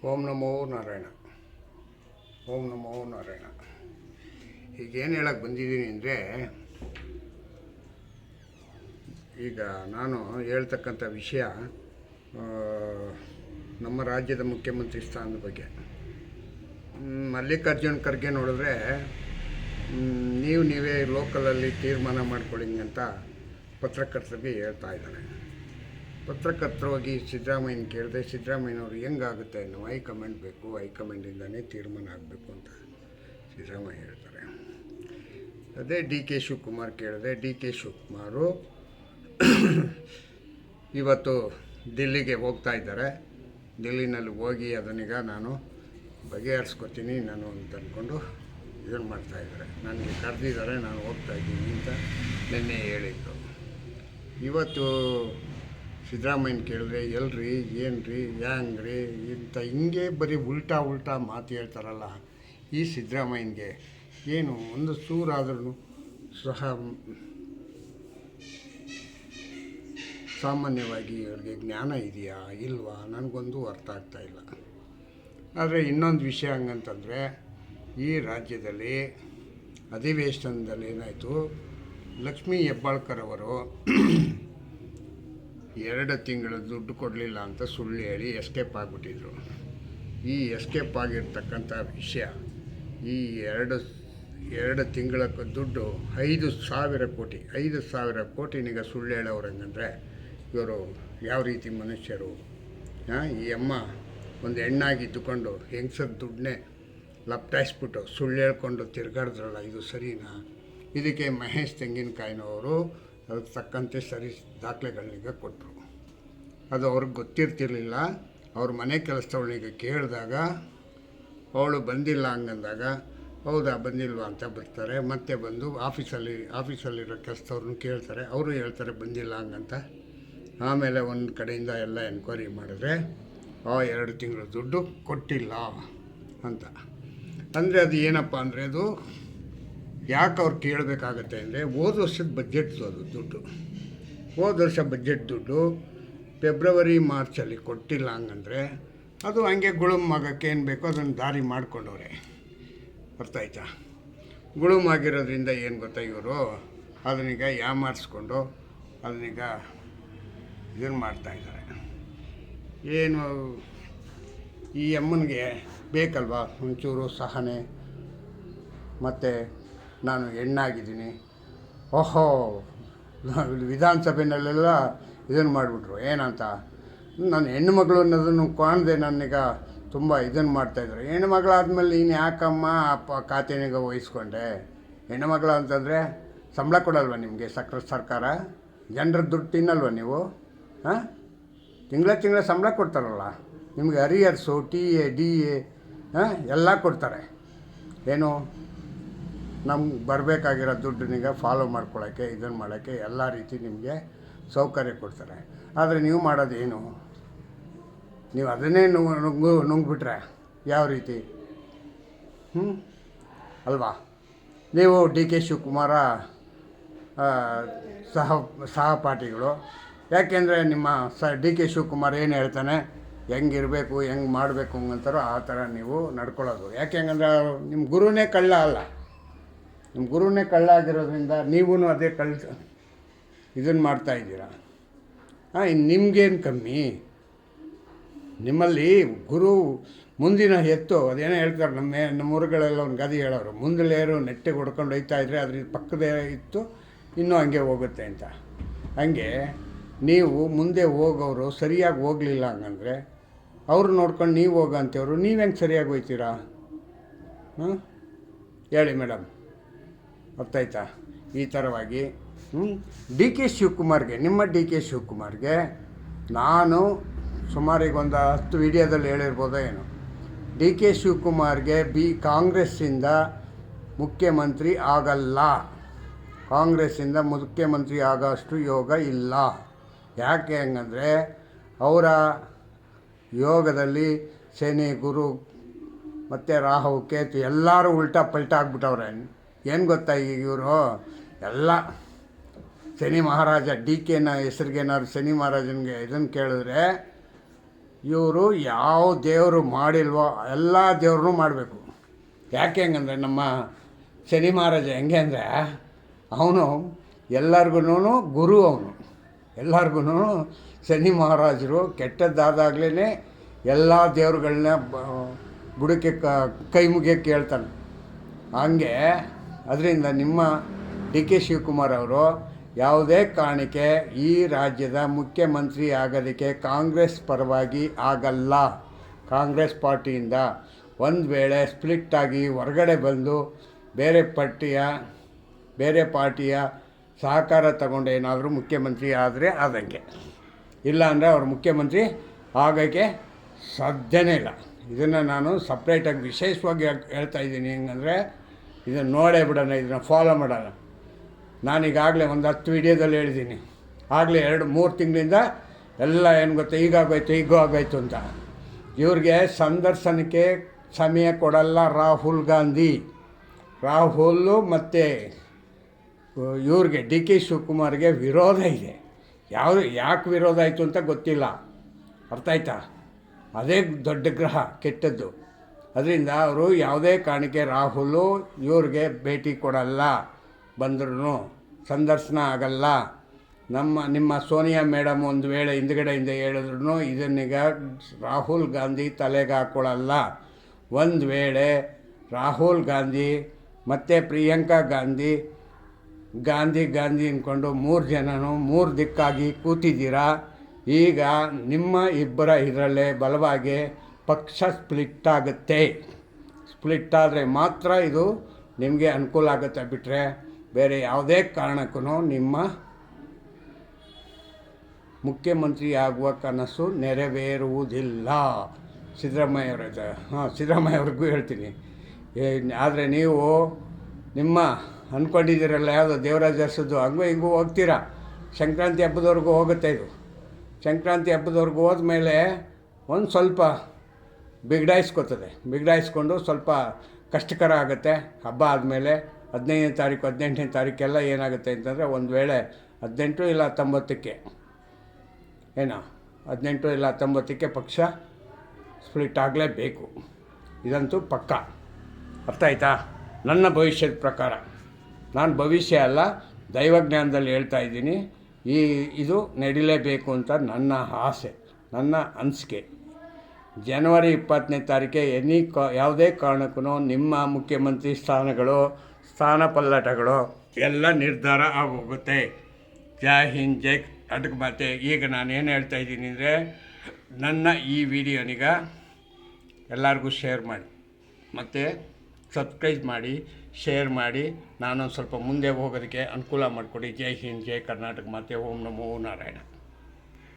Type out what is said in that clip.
ಓಂ ನಮೋ ನಾರಾಯಣ. ಓಂ ನಮೋ ನಾರಾಯಣ. ಈಗೇನು ಹೇಳಕ್ಕೆ ಬಂದಿದ್ದೀನಿ ಅಂದರೆ, ಈಗ ನಾನು ಹೇಳ್ತಕ್ಕಂಥ ವಿಷಯ ನಮ್ಮ ರಾಜ್ಯದ ಮುಖ್ಯಮಂತ್ರಿ ಸ್ಥಾನದ ಬಗ್ಗೆ. ಮಲ್ಲಿಕಾರ್ಜುನ್ ಖರ್ಗೆ ನೋಡಿದ್ರೆ ನೀವೇ ಲೋಕಲಲ್ಲಿ ತೀರ್ಮಾನ ಮಾಡ್ಕೊಳ್ಳಿ ಅಂತ ಪತ್ರಕರ್ತರಿಗೆ ಹೇಳ್ತಾ ಇದ್ದಾರೆ. ಪತ್ರಕರ್ತರಾಗಿ ಸಿದ್ದರಾಮಯ್ಯನ ಕೇಳಿದೆ, ಸಿದ್ದರಾಮಯ್ಯನವರು ಹೆಂಗಾಗುತ್ತೆ, ನಾವು ಹೈಕಮಾಂಡ್ ಬೇಕು, ಹೈಕಮಾಂಡಿಂದನೇ ತೀರ್ಮಾನ ಆಗಬೇಕು ಅಂತ ಸಿದ್ದರಾಮಯ್ಯ ಹೇಳ್ತಾರೆ. ಅದೇ ಡಿ ಕೆ ಶಿವಕುಮಾರ್ ಕೇಳಿದೆ, ಡಿ ಕೆ ಶಿವಕುಮಾರು ಇವತ್ತು ದಿಲ್ಲಿಗೆ ಹೋಗ್ತಾ ಇದ್ದಾರೆ. ದಿಲ್ಲಿನಲ್ಲಿ ಹೋಗಿ ಅದನ್ನೀಗ ನಾನು ಬಗೆಹರಿಸ್ಕೊತೀನಿ ನಾನು ಅಂತ ಅಂದ್ಕೊಂಡು ಇದನ್ನು ಮಾಡ್ತಾಯಿದ್ದಾರೆ. ನನಗೆ ಕರೆದಿದ್ದಾರೆ, ನಾನು ಹೋಗ್ತಾ ಇದ್ದೀನಿ ಅಂತ ನಿನ್ನೆ ಹೇಳಿದ್ರು. ಇವತ್ತು ಸಿದ್ದರಾಮಯ್ಯನ ಕೇಳಿದ್ರೆ ಎಲ್ರಿ, ಏನು ರೀ, ಹ್ಯಾಂಗ್ರಿ ಇಂಥ ಹಿಂಗೆ ಬರೀ ಉಲ್ಟಾ ಮಾತು ಹೇಳ್ತಾರಲ್ಲ ಈ ಸಿದ್ದರಾಮಯ್ಯನಿಗೆ. ಏನು ಒಂದು ಚೂರಾದ್ರೂ ಸಹ ಸಾಮಾನ್ಯವಾಗಿ ಅವ್ರಿಗೆ ಜ್ಞಾನ ಇದೆಯಾ ಇಲ್ವಾ ನನಗೊಂದು ಅರ್ಥ ಆಗ್ತಾಯಿಲ್ಲ. ಆದರೆ ಇನ್ನೊಂದು ವಿಷಯ ಹಂಗಂತಂದರೆ, ಈ ರಾಜ್ಯದಲ್ಲಿ ಅಧಿವೇಶನದಲ್ಲಿ ಏನಾಯಿತು, ಲಕ್ಷ್ಮೀ ಹೆಬ್ಬಾಳ್ಕರ್ ಅವರು 2 ತಿಂಗಳ ದುಡ್ಡು ಕೊಡಲಿಲ್ಲ ಅಂತ ಸುಳ್ಳು ಹೇಳಿ ಎಸ್ಕೇಪ್ ಆಗಿಬಿಟ್ಟಿದ್ರು. ಈ ಎಸ್ಕೇಪ್ ಆಗಿರ್ತಕ್ಕಂಥ ವಿಷಯ, ಈ ಎರಡು ತಿಂಗಳ ದುಡ್ಡು 5,000 ಕೋಟಿನಿಗೆ ಸುಳ್ಳು ಹೇಳೋರಂಗಂದರೆ ಇವರು ಯಾವ ರೀತಿ ಮನುಷ್ಯರು? ಈ ಅಮ್ಮ ಒಂದು ಹೆಣ್ಣಾಗಿದ್ದುಕೊಂಡು ಹೆಂಗಸರ ದುಡ್ಡನ್ನೇ ಲಪ್ಟಾಯಿಸ್ಬಿಟ್ಟು ಸುಳ್ಳು ಹೇಳ್ಕೊಂಡು ತಿರುಗಾಡಿದ್ರಲ್ಲ, ಇದು ಸರಿನಾ? ಇದಕ್ಕೆ ಮಹೇಶ್ ತೆಂಗಿನಕಾಯಿನವರು ಅದಕ್ಕೆ ತಕ್ಕಂತೆ ಸರಿ ದಾಖಲೆಗಳನ್ನೀಗ ಕೊಟ್ಟರು. ಅದು ಅವ್ರಿಗೆ ಗೊತ್ತಿರ್ತಿರ್ಲಿಲ್ಲ. ಅವ್ರ ಮನೆ ಕೆಲಸದವಳಿಗೆ ಕೇಳಿದಾಗ ಅವಳು ಬಂದಿಲ್ಲ ಹಂಗಂದಾಗ, ಹೌದಾ ಬಂದಿಲ್ವಾ ಅಂತ ಬರ್ತಾರೆ. ಮತ್ತೆ ಬಂದು ಆಫೀಸಲ್ಲಿರೋ ಕೆಲಸದವ್ರನ್ನ ಕೇಳ್ತಾರೆ, ಅವರು ಹೇಳ್ತಾರೆ ಬಂದಿಲ್ಲ ಹಂಗಂತ. ಆಮೇಲೆ ಒಂದು ಕಡೆಯಿಂದ ಎಲ್ಲ ಎನ್ಕ್ವೈರಿ ಮಾಡಿದ್ರೆ 2 ತಿಂಗಳ ದುಡ್ಡು ಕೊಟ್ಟಿಲ್ಲ ಅಂತ. ಅಂದರೆ ಅದು ಏನಪ್ಪ ಅಂದರೆ, ಅದು ಯಾಕೆ ಅವ್ರು ಕೇಳಬೇಕಾಗತ್ತೆ ಅಂದರೆ, ಹೋದ ವರ್ಷದ ಬಜೆಟ್ದು ಅದು ದುಡ್ಡು. ಹೋದ ವರ್ಷ ಬಜೆಟ್ ದುಡ್ಡು ಫೆಬ್ರವರಿ ಮಾರ್ಚಲ್ಲಿ ಕೊಟ್ಟಿಲ್ಲ ಹಂಗಂದರೆ ಅದು ಹಂಗೆ ಗುಳುಮಾಗಕ್ಕೆ ಏನು ಬೇಕೋ ಅದನ್ನು ದಾರಿ ಮಾಡಿಕೊಂಡವ್ರೆ. ಅರ್ಥ ಆಯ್ತಾ? ಗುಳುಮಾಗಿರೋದ್ರಿಂದ ಏನು ಗೊತ್ತಾ, ಇವರು ಅದನ್ನೀಗ ಯಾಮಾರಿಸ್ಕೊಂಡು ಅದನ್ನೀಗ ಇದನ್ನು ಮಾಡ್ತಾಯಿದ್ದಾರೆ. ಏನು ಈ ಅಮ್ಮನಿಗೆ ಬೇಕಲ್ವಾ ಒಂಚೂರು ಸಹನೆ. ಮತ್ತು ನಾನು ಹೆಣ್ಣಾಗಿದ್ದೀನಿ, ಓಹೋ ವಿಧಾನಸಭೆಯಲ್ಲೆಲ್ಲ ಇದನ್ನು ಮಾಡಿಬಿಟ್ರು. ಏನಂತ, ನಾನು ಹೆಣ್ಣು ಮಗಳು ಅನ್ನೋದನ್ನು ಕಾಣದೆ ನಾನೀಗ ತುಂಬ ಇದನ್ನು ಮಾಡ್ತಾಯಿದ್ರು. ಹೆಣ್ಣು ಮಗಳಾದ್ಮೇಲೆ ನೀನು ಯಾಕಮ್ಮ ಖಾತೆನಿಗೆ ವಹಿಸ್ಕೊಂಡೆ? ಹೆಣ್ಣು ಮಗಳು ಅಂತಂದರೆ ಸಂಬಳ ಕೊಡಲ್ವ ನಿಮಗೆ ಸರ್ಕಾರ? ಜನರ ದುಡ್ಡು ತಿನ್ನಲ್ವ ನೀವು? ತಿಂಗಳ ಸಂಬಳ ಕೊಡ್ತಾರಲ್ಲ ನಿಮಗೆ, ಅರಿಯರ್ಸು, TA DA ಎಲ್ಲ ಕೊಡ್ತಾರೆ. ಏನು ನಮ್ಗೆ ಬರಬೇಕಾಗಿರೋ ದುಡ್ಡನ್ನೀಗ ಫಾಲೋ ಮಾಡ್ಕೊಳ್ಳೋಕ್ಕೆ, ಇದನ್ನು ಮಾಡೋಕ್ಕೆ ಎಲ್ಲ ರೀತಿ ನಿಮಗೆ ಸೌಕರ್ಯ ಕೊಡ್ತಾರೆ. ಆದರೆ ನೀವು ಮಾಡೋದೇನು? ನೀವು ಅದನ್ನೇ ನುಂಗ್ಬಿಟ್ರೆ ಯಾವ ರೀತಿ ಅಲ್ವಾ? ನೀವು ಡಿ ಕೆ ಶಿವಕುಮಾರ ಸಹಪಾಠಿಗಳು. ಯಾಕೆಂದರೆ ನಿಮ್ಮ ಡಿ ಕೆ ಶಿವಕುಮಾರ್ ಏನು ಹೇಳ್ತಾನೆ, ಹೆಂಗಿರಬೇಕು, ಹೆಂಗೆ ಮಾಡಬೇಕು ಅಂತಾರೋ ಆ ಥರ ನೀವು ನಡ್ಕೊಳ್ಳೋದು. ಯಾಕೆ ಹಂಗಂದ್ರೆ ನಿಮ್ಮ ಗುರುನೇ ಕಳ್ಳ ಅಲ್ಲ, ನಿಮ್ಮ ಗುರುನೇ ಕಳ್ಳ ಆಗಿರೋದ್ರಿಂದ ನೀವೂ ಅದೇ ಇದನ್ನು ಮಾಡ್ತಾಯಿದ್ದೀರ. ಇನ್ನು ನಿಮಗೇನು ಕಮ್ಮಿ? ನಿಮ್ಮಲ್ಲಿ ಗುರು ಮುಂದಿನ ಎತ್ತು, ಅದೇನೋ ಹೇಳ್ತಾರೆ ನಮ್ಮ ಊರುಗಳೆಲ್ಲ ಒಂದು ಗಾದೆ ಹೇಳೋರು, ಮುಂದಲೇರು ನೆಟ್ಟಿಗೆ ಹೊಡ್ಕೊಂಡು ಹೋಗ್ತಾಯಿದ್ರೆ ಅದ್ರ ಪಕ್ಕದೇ ಇತ್ತು ಇನ್ನೂ ಹಂಗೆ ಹೋಗುತ್ತೆ ಅಂತ. ಹಂಗೆ ನೀವು ಮುಂದೆ ಹೋಗೋರು ಸರಿಯಾಗಿ ಹೋಗಲಿಲ್ಲ ಹಂಗಂದರೆ ಅವರು ನೋಡ್ಕೊಂಡು ನೀವು ಹೋಗೋ ಅಂತೇವರು, ನೀವು ಹೆಂಗೆ ಸರಿಯಾಗಿ ಹೋಗ್ತೀರಾ? ಹೇಳಿ ಮೇಡಮ್, ಗೊತ್ತಾಯ್ತಾ? ಈ ಥರವಾಗಿ ಡಿ ಕೆ ಶಿವಕುಮಾರ್ಗೆ, ನಿಮ್ಮ ಡಿ ಕೆ ಶಿವಕುಮಾರ್ಗೆ ನಾನು ಸುಮಾರಿಗೆ ಒಂದು 10 ವಿಡಿಯೋದಲ್ಲಿ ಹೇಳಿರ್ಬೋದೋ ಏನು, ಡಿ ಕೆ ಶಿವಕುಮಾರ್ಗೆ ಕಾಂಗ್ರೆಸ್ಸಿಂದ ಮುಖ್ಯಮಂತ್ರಿ ಆಗಲ್ಲ, ಕಾಂಗ್ರೆಸ್ಸಿಂದ ಮುಖ್ಯಮಂತ್ರಿ ಆಗೋಷ್ಟು ಯೋಗ ಇಲ್ಲ. ಯಾಕೆ ಹಂಗಂದರೆ ಅವರ ಯೋಗದಲ್ಲಿ ಶನಿ, ಗುರು ಮತ್ತು ರಾಹು, ಕೇತು ಎಲ್ಲರೂ ಉಲ್ಟಾ ಪಲ್ಟಾ ಆಗ್ಬಿಟ್ಟವ್ರೆ. ಏನು ಗೊತ್ತಾ, ಈಗ ಇವರು ಎಲ್ಲ ಶನಿ ಮಹಾರಾಜ ಡಿ ಕೆನ ಹೆಸ್ರಿಗೇನಾದ್ರು ಶನಿ ಮಹಾರಾಜನಿಗೆ ಇದನ್ನು ಕೇಳಿದ್ರೆ ಇವರು ಯಾವ ದೇವರು ಮಾಡಿಲ್ವೋ ಎಲ್ಲ ದೇವ್ರನ್ನೂ ಮಾಡಬೇಕು. ಯಾಕೆ ಹಂಗಂದರೆ ನಮ್ಮ ಶನಿ ಮಹಾರಾಜ ಹೆಂಗೆ ಅಂದರೆ ಅವನು ಎಲ್ಲರಿಗೂ ಗುರು, ಅವನು ಎಲ್ಲರಿಗೂ ಶನಿ ಮಹಾರಾಜರು ಕೆಟ್ಟದ್ದಾದಾಗಲೇ ಎಲ್ಲ ದೇವ್ರುಗಳನ್ನ ಬುಡಕ್ಕೆ ಕೈ ಮುಗಿಯೋಕ್ಕೆ ಕೇಳ್ತಾನೆ. ಹಂಗೆ ಅದರಿಂದ ನಿಮ್ಮ ಡಿ ಕೆ ಶಿವಕುಮಾರ್ ಅವರು ಯಾವುದೇ ಕಾರಣಕ್ಕೆ ಈ ರಾಜ್ಯದ ಮುಖ್ಯಮಂತ್ರಿ ಆಗೋದಕ್ಕೆ ಕಾಂಗ್ರೆಸ್ ಪರವಾಗಿ ಆಗಲ್ಲ. ಕಾಂಗ್ರೆಸ್ ಪಾರ್ಟಿಯಿಂದ ಒಂದು ವೇಳೆ ಸ್ಪ್ಲಿಟ್ಟಾಗಿ ಹೊರಗಡೆ ಬಂದು ಬೇರೆ ಪಾರ್ಟಿಯ ಸಹಕಾರ ತಗೊಂಡು ಏನಾದರೂ ಮುಖ್ಯಮಂತ್ರಿ ಆದರೆ ಆದಂಗೆ, ಇಲ್ಲ ಅಂದರೆ ಅವರು ಮುಖ್ಯಮಂತ್ರಿ ಆಗೋಕ್ಕೆ ಸಾಧ್ಯನೇ ಇಲ್ಲ. ಇದನ್ನು ನಾನು ಸಪ್ರೇಟಾಗಿ ವಿಶೇಷವಾಗಿ ಹೇಳ್ತಾಯಿದ್ದೀನಿ. ಹೆಂಗಂದರೆ ಇದನ್ನು ನೋಡೇ ಬಿಡೋಣ, ಇದನ್ನು ಫಾಲೋ ಮಾಡೋಣ. ನಾನೀಗಾಗಲೇ ಒಂದು 10 ವಿಡಿಯೋದಲ್ಲಿ ಹೇಳಿದ್ದೀನಿ. ಆಗಲೇ 2-3 ತಿಂಗಳಿಂದ ಎಲ್ಲ ಏನು ಗೊತ್ತಾ, ಈಗೂ ಆಗೋಯ್ತು ಅಂತ. ಇವ್ರಿಗೆ ಸಂದರ್ಶನಕ್ಕೆ ಸಮಯ ಕೊಡಲ್ಲ ರಾಹುಲ್ ಗಾಂಧಿ. ರಾಹುಲ್ ಮತ್ತು ಇವ್ರಿಗೆ ಡಿ ಕೆ ಶಿವಕುಮಾರ್ಗೆ ವಿರೋಧ ಇದೆ. ಯಾಕೆ ವಿರೋಧ ಆಯಿತು ಅಂತ ಗೊತ್ತಿಲ್ಲ, ಅರ್ಥ ಆಯ್ತಾ? ಅದೇ ದೊಡ್ಡ ಗ್ರಹ ಕೆಟ್ಟದ್ದು. ಅದರಿಂದ ಅವರು ಯಾವುದೇ ಕಾರಣಕ್ಕೆ ರಾಹುಲು ಇವ್ರಿಗೆ ಭೇಟಿ ಕೊಡಲ್ಲ, ಬಂದ್ರೂ ಸಂದರ್ಶನ ಆಗಲ್ಲ. ನಿಮ್ಮ ಸೋನಿಯಾ ಮೇಡಮ್ ಒಂದು ವೇಳೆ ಹಿಂದೆ ಹೇಳಿದ್ರು ಇದನ್ನೀಗ ರಾಹುಲ್ ಗಾಂಧಿ ತಲೆಗೆ ಹಾಕ್ಕೊಳ್ಳಲ್ಲ. ಒಂದು ವೇಳೆ ರಾಹುಲ್ ಗಾಂಧಿ ಮತ್ತು ಪ್ರಿಯಾಂಕಾ ಗಾಂಧಿ ಅಂದ್ಕೊಂಡು 3 ಜನನೂ 3 ದಿಕ್ಕಾಗಿ ಕೂತಿದ್ದೀರಾ. ಈಗ ನಿಮ್ಮ ಇಬ್ಬರ ಇದರಲ್ಲೇ ಬಲವಾಗಿ ಪಕ್ಷ ಸ್ಪ್ಲಿಟ್ ಆಗುತ್ತೆ. ಸ್ಪ್ಲಿಟ್ ಆದರೆ ಮಾತ್ರ ಇದು ನಿಮಗೆ ಅನುಕೂಲ ಆಗುತ್ತೆ, ಬಿಟ್ಟರೆ ಬೇರೆ ಯಾವುದೇ ಕಾರಣಕ್ಕೂ ನಿಮ್ಮ ಮುಖ್ಯಮಂತ್ರಿ ಆಗುವ ಕನಸು ನೆರವೇರುವುದಿಲ್ಲ. ಸಿದ್ದರಾಮಯ್ಯವ್ರಿಗೂ ಹೇಳ್ತೀನಿ. ಆದರೆ ನೀವು ನಿಮ್ಮ ಅಂದ್ಕೊಂಡಿದ್ದೀರಲ್ಲ ಯಾವುದೋ ದೇವರಾಜ ಅರಸದ್ದು ಹಂಗೂ ಹಿಂಗೂ ಹೋಗ್ತೀರಾ. ಸಂಕ್ರಾಂತಿ ಹಬ್ಬದವರೆಗೂ ಹೋಗುತ್ತೆ ಇದು. ಸಂಕ್ರಾಂತಿ ಹಬ್ಬದವರೆಗೂ ಹೋದ್ಮೇಲೆ ಒಂದು ಸ್ವಲ್ಪ ಬಿಗಡಾಯಿಸ್ಕೊಂಡು ಸ್ವಲ್ಪ ಕಷ್ಟಕರ ಆಗುತ್ತೆ. ಹಬ್ಬ ಆದಮೇಲೆ 15ನೇ ತಾರೀಕು 18ನೇ ತಾರೀಕೆಲ್ಲ ಏನಾಗುತ್ತೆ ಅಂತಂದರೆ, ಒಂದು ವೇಳೆ 18 ಇಲ್ಲ 19ಕ್ಕೆ 18 ಇಲ್ಲ 19ಕ್ಕೆ ಪಕ್ಷ ಸ್ಪ್ಲಿಟ್ ಆಗಲೇಬೇಕು. ಇದಂತೂ ಪಕ್ಕ, ಅರ್ಥ ಆಯ್ತಾ? ನನ್ನ ಭವಿಷ್ಯದ ಪ್ರಕಾರ, ನಾನು ಭವಿಷ್ಯ ಅಲ್ಲ ದೈವಜ್ಞಾನದಲ್ಲಿ ಹೇಳ್ತಾ ಇದ್ದೀನಿ. ಇದು ನಡೀಲೇಬೇಕು ಅಂತ ನನ್ನ ಆಸೆ, ನನ್ನ ಅನಿಸಿಕೆ. ಜನವರಿ 20ನೇ ತಾರೀಕೆ ಯಾವುದೇ ಕಾರಣಕ್ಕೂ ನಿಮ್ಮ ಮುಖ್ಯಮಂತ್ರಿ ಸ್ಥಾನ ಪಲ್ಲಟಗಳು ಎಲ್ಲ ನಿರ್ಧಾರ ಆಗೋಗುತ್ತೆ. ಜೈ ಹಿಂದ್, ಜೈ ಅದಕ್ಕೆ ಮತ್ತೆ ಈಗ ನಾನೇನು ಹೇಳ್ತಾ ಇದ್ದೀನಿ ಅಂದರೆ, ನನ್ನ ಈ ವಿಡಿಯೋನಿಗ ಎಲ್ಲರಿಗೂ ಶೇರ್ ಮಾಡಿ ಮತ್ತು ಸಬ್ಸ್ಕ್ರೈಬ್ ಮಾಡಿ, ಶೇರ್ ಮಾಡಿ. ನಾನು ಸ್ವಲ್ಪ ಮುಂದೆ ಹೋಗೋದಕ್ಕೆ ಅನುಕೂಲ ಮಾಡಿಕೊಡಿ. ಜೈ ಹಿಂದ್, ಜೈ ಕರ್ನಾಟಕ ಮಾತೆ. ಓಂ ನಮೋ ನಾರಾಯಣ.